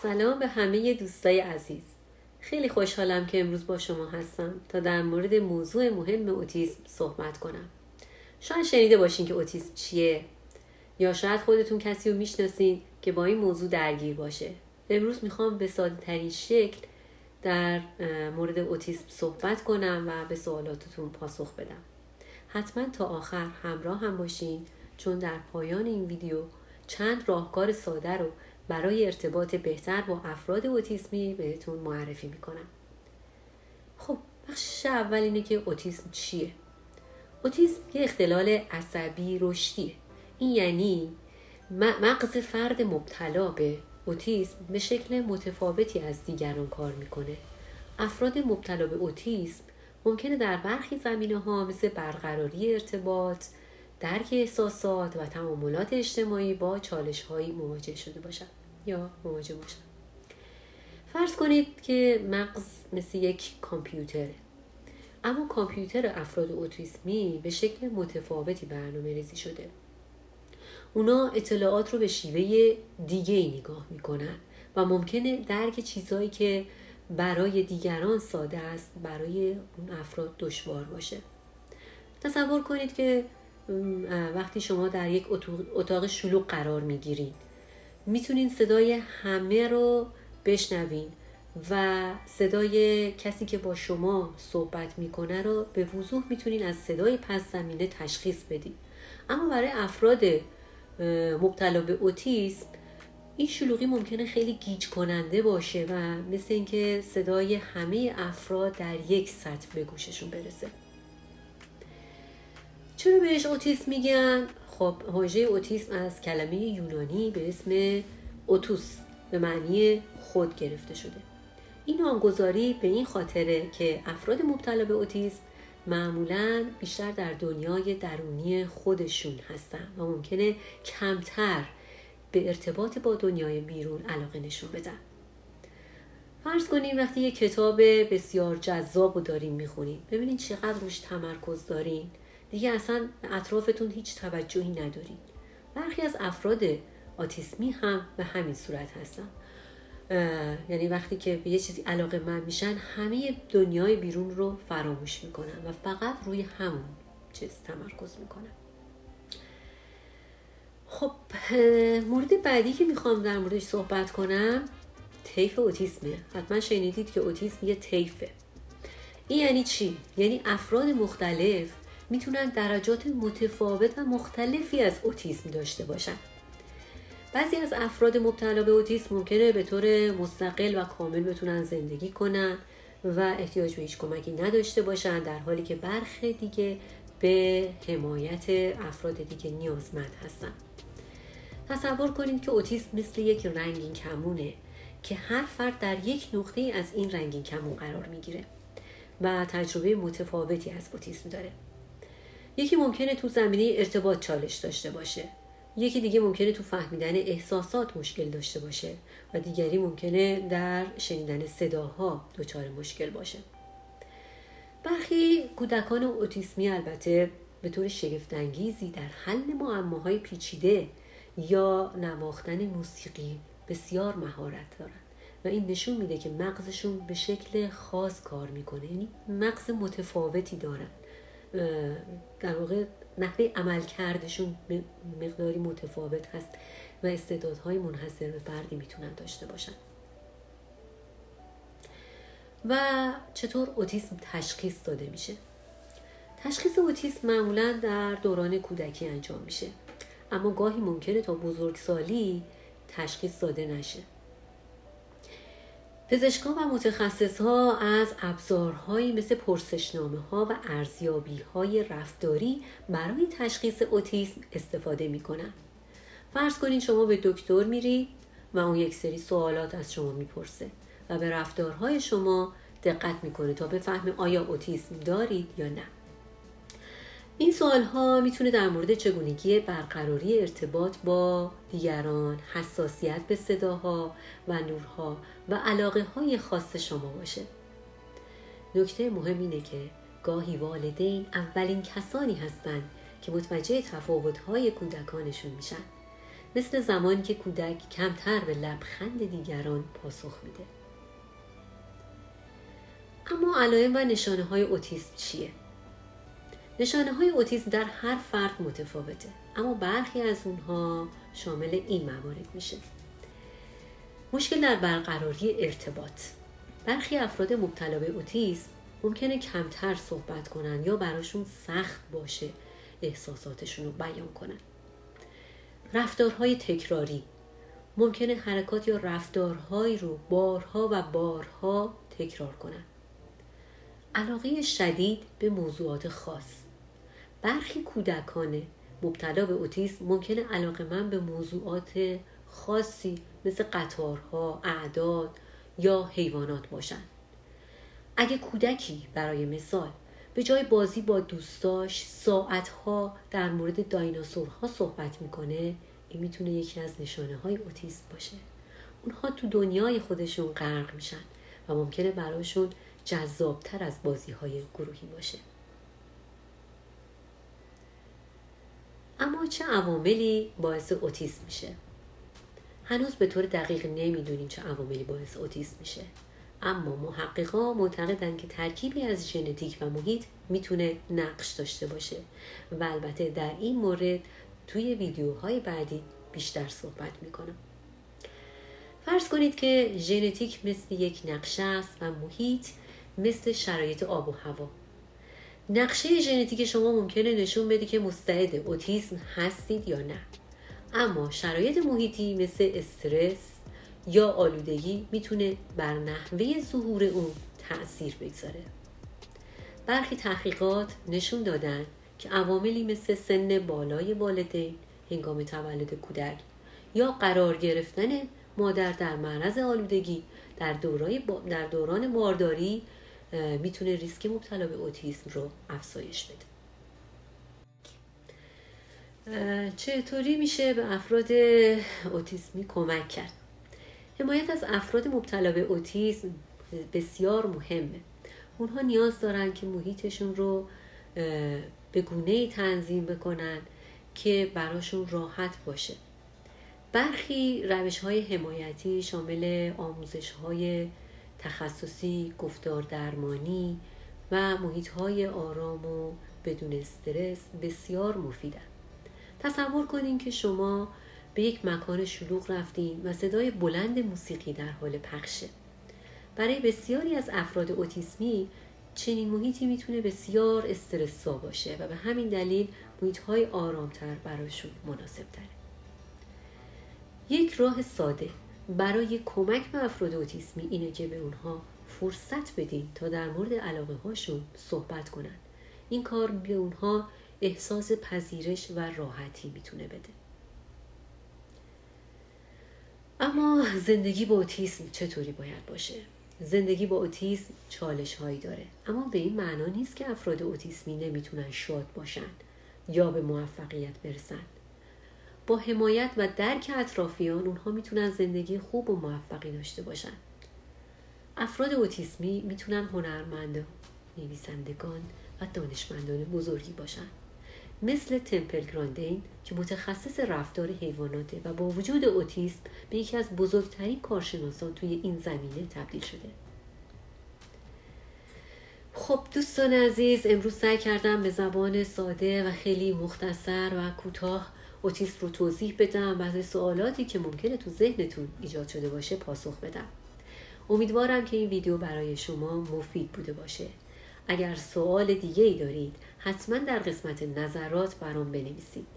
سلام به همه دوستای عزیز. خیلی خوشحالم که امروز با شما هستم تا در مورد موضوع مهم اوتیسم صحبت کنم. شاید شنیده باشین که اوتیسم چیه، یا شاید خودتون کسی رو میشناسین که با این موضوع درگیر باشه. امروز میخوام به ساده ترین شکل در مورد اوتیسم صحبت کنم و به سوالاتتون پاسخ بدم. حتما تا آخر همراه هم باشین، چون در پایان این ویدیو چند راهکار ساده رو برای ارتباط بهتر با افراد اوتیسمی بهتون معرفی میکنم. خب بخش اول اینه که اوتیسم چیه؟ اوتیسم یه اختلال عصبی رشدیه. این یعنی مغز فرد مبتلا به اوتیسم به شکل متفاوتی از دیگران کار میکنه. افراد مبتلا به اوتیسم ممکنه در برخی زمینه‌ها مثل برقراری ارتباط، درک احساسات و تعاملات اجتماعی با چالش‌هایی مواجه شده باشن یا مواجه باشن. فرض کنید که مغز مثل یک کامپیوتره، اما کامپیوتر افراد اوتیسمی به شکل متفاوتی برنامه‌ریزی شده. اونا اطلاعات رو به شیوه دیگه‌ای نگاه میکنن و ممکنه درک چیزایی که برای دیگران ساده است برای اون افراد دشوار باشه. تصور کنید که وقتی شما در یک اتاق شلوغ قرار میگیرید، میتونین صدای همه رو بشنوین و صدای کسی که با شما صحبت میکنه رو به وضوح میتونین از صدای پس زمینه تشخیص بدین. اما برای افراد مبتلا به اوتیسم این شلوغی ممکنه خیلی گیج کننده باشه و مثل اینکه صدای همه افراد در یک سطح به گوششون برسه. چرا بهش اوتیسم میگن؟ خب واژه اوتیسم از کلمه یونانی به اسم اوتوس به معنی خود گرفته شده. این نامگذاری به این خاطره که افراد مبتلا به اوتیسم معمولاً بیشتر در دنیای درونی خودشون هستن و ممکنه کمتر به ارتباط با دنیای بیرون علاقه نشون بدن. فرض کنیم وقتی یک کتاب بسیار جذاب رو دارین میخونین، ببینین چقدر روش تمرکز دارین، دیگه اصلا اطرافتون هیچ توجهی ندارین. برخی از افراد اوتیسمی هم به همین صورت هستن. یعنی وقتی که به یه چیزی علاقه‌مند میشن، همه دنیای بیرون رو فراموش میکنن و فقط روی همون چیز تمرکز میکنن. خب مورد بعدی که میخوام در موردش صحبت کنم طیف اوتیسمه. حتما شنیدید که اوتیسم یه طیفه. این یعنی چی؟ یعنی افراد مختلف میتونن درجات متفاوت و مختلفی از اوتیسم داشته باشن. بعضی از افراد مبتلا به اوتیسم ممکنه به طور مستقل و کامل بتونن زندگی کنن و احتیاج به هیچ کمکی نداشته باشن، در حالی که برخی دیگه به حمایت افراد دیگه نیازمند هستن. تصور کنید که اوتیسم مثل یک رنگین کمونه که هر فرد در یک نقطه از این رنگین کمون قرار میگیره و تجربه متفاوتی از اوتیسم داره. یکی ممکنه تو زمینه ارتباط چالش داشته باشه، یکی دیگه ممکنه تو فهمیدن احساسات مشکل داشته باشه و دیگری ممکنه در شنیدن صداها دچار مشکل باشه. برخی کودکان اوتیسمی البته به طور شگفت‌انگیزی در حل معماهای پیچیده یا نواختن موسیقی بسیار مهارت دارن و این نشون میده که مغزشون به شکل خاص کار میکنه، یعنی مغز متفاوتی دارن. در واقع نحوه عمل کردشون مقداری متفاوت هست و استعدادهای منحصر به فردی میتونن داشته باشن. و چطور اوتیسم تشخیص داده میشه؟ تشخیص اوتیسم معمولا در دوران کودکی انجام میشه، اما گاهی ممکنه تا بزرگسالی تشخیص داده نشه. پزشکان و متخصصها از ابزارهایی مثل پرسشنامه‌ها و ارزیابی‌های رفتاری برای تشخیص اوتیسم استفاده می‌کنن. فرض کنین شما به دکتر میری و اون یک سری سوالات از شما میپرسه و به رفتارهای شما دقت میکنه تا بفهمه آیا اوتیسم دارید یا نه. این سوالها میتونه در مورد چگونگی برقراری ارتباط با دیگران، حساسیت به صداها و نورها و علاقه‌های خاص شما باشه. نکته مهم اینه که گاهی والدین اولین کسانی هستند که متوجه تفاوت‌های کودکانشون میشن. مثل زمانی که کودک کمتر به لبخند دیگران پاسخ میده. اما علائم و نشانه های اوتیسم چیه؟ نشانه های اوتیسم در هر فرد متفاوته، اما برخی از اونها شامل این موارد میشه: مشکل در برقراری ارتباط. برخی افراد مبتلا به اوتیسم ممکنه کمتر صحبت کنن یا براشون سخت باشه احساساتشون رو بیان کنن. رفتارهای تکراری. ممکنه حرکات یا رفتارهایی رو بارها و بارها تکرار کنن. علاقه شدید به موضوعات خاص. برخی کودکان مبتلا به اوتیسم ممکنه علاقه‌مند به موضوعات خاصی مثل قطارها، اعداد یا حیوانات باشن. اگه کودکی برای مثال به جای بازی با دوستاش ساعتها در مورد دایناسورها صحبت میکنه، این میتونه یکی از نشانه های اوتیسم باشه. اونها تو دنیای خودشون غرق میشن و ممکنه براشون جذابتر از بازی های گروهی باشه. اما چه عواملی باعث اوتیسم میشه؟ هنوز به طور دقیق نمیدونیم چه عواملی باعث اوتیسم میشه، اما محققا معتقدن که ترکیبی از ژنتیک و محیط میتونه نقش داشته باشه و البته در این مورد توی ویدیوهای بعدی بیشتر صحبت میکنم. فرض کنید که ژنتیک مثل یک نقشه است و محیط مثل شرایط آب و هوا. نقشه ژنتیک شما ممکنه نشون بده که مستعد اوتیسم هستید یا نه، اما شرایط محیطی مثل استرس یا آلودگی میتونه بر نحوه ظهور اون تأثیر بگذاره. برخی تحقیقات نشون دادن که عواملی مثل سن بالای والدین هنگام تولد کودک یا قرار گرفتن مادر در معرض آلودگی در دوران بارداری میتونه ریسک مبتلا به اوتیسم رو افزایش بده. چطوری میشه به افراد اوتیسمی کمک کرد؟ حمایت از افراد مبتلا به اوتیسم بسیار مهمه. اونها نیاز دارن که محیطشون رو به گونه‌ای تنظیم بکنن که براشون راحت باشه. برخی روش‌های حمایتی شامل آموزش‌های تخصصی، گفتار درمانی و محیط‌های آرام و بدون استرس بسیار مفیدن. تصور کنین که شما به یک مکان شلوغ رفتین و صدای بلند موسیقی در حال پخشه. برای بسیاری از افراد اوتیسمی چنین محیطی میتونه بسیار استرس‌زا باشه و به همین دلیل محیط‌های آرامتر براشون مناسب تره. یک راه ساده برای کمک به افراد اوتیسمی اینه که به اونها فرصت بدین تا در مورد علاقه هاشون صحبت کنن. این کار به اونها احساس پذیرش و راحتی میتونه بده. اما زندگی با اوتیسم چطوری باید باشه؟ زندگی با اوتیسم چالش هایی داره، اما به این معنا نیست که افراد اوتیسمی نمیتونن شاد باشن یا به موفقیت برسن. با حمایت و درک اطرافیان اونها میتونن زندگی خوب و موفقی داشته باشن. افراد اوتیسمی میتونن هنرمندان، نویسندگان و دانشمندان بزرگی باشن، مثل تمپل گراندین که متخصص رفتار حیواناته و با وجود اوتیسم به یکی از بزرگترین کارشناسان توی این زمینه تبدیل شده. خب دوستان عزیز، امروز سعی کردم به زبان ساده و خیلی مختصر و کوتاه اوتیسم رو توضیح بدم و از سوالاتی که ممکنه تو ذهنتون ایجاد شده باشه پاسخ بدم. امیدوارم که این ویدیو برای شما مفید بوده باشه. اگر سوال دیگه ای دارید حتما در قسمت نظرات برام بنویسید.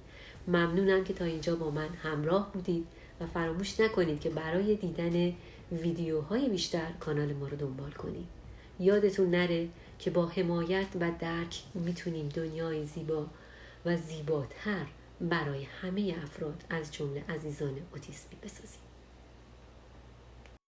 ممنونم که تا اینجا با من همراه بودید و فراموش نکنید که برای دیدن ویدیوهای بیشتر کانال ما رو دنبال کنید. یادتون نره که با حمایت و درک میتونیم دنیای زیبا و زیباتر برای همه افراد از جمله عزیزان اوتیسمی بسازیم.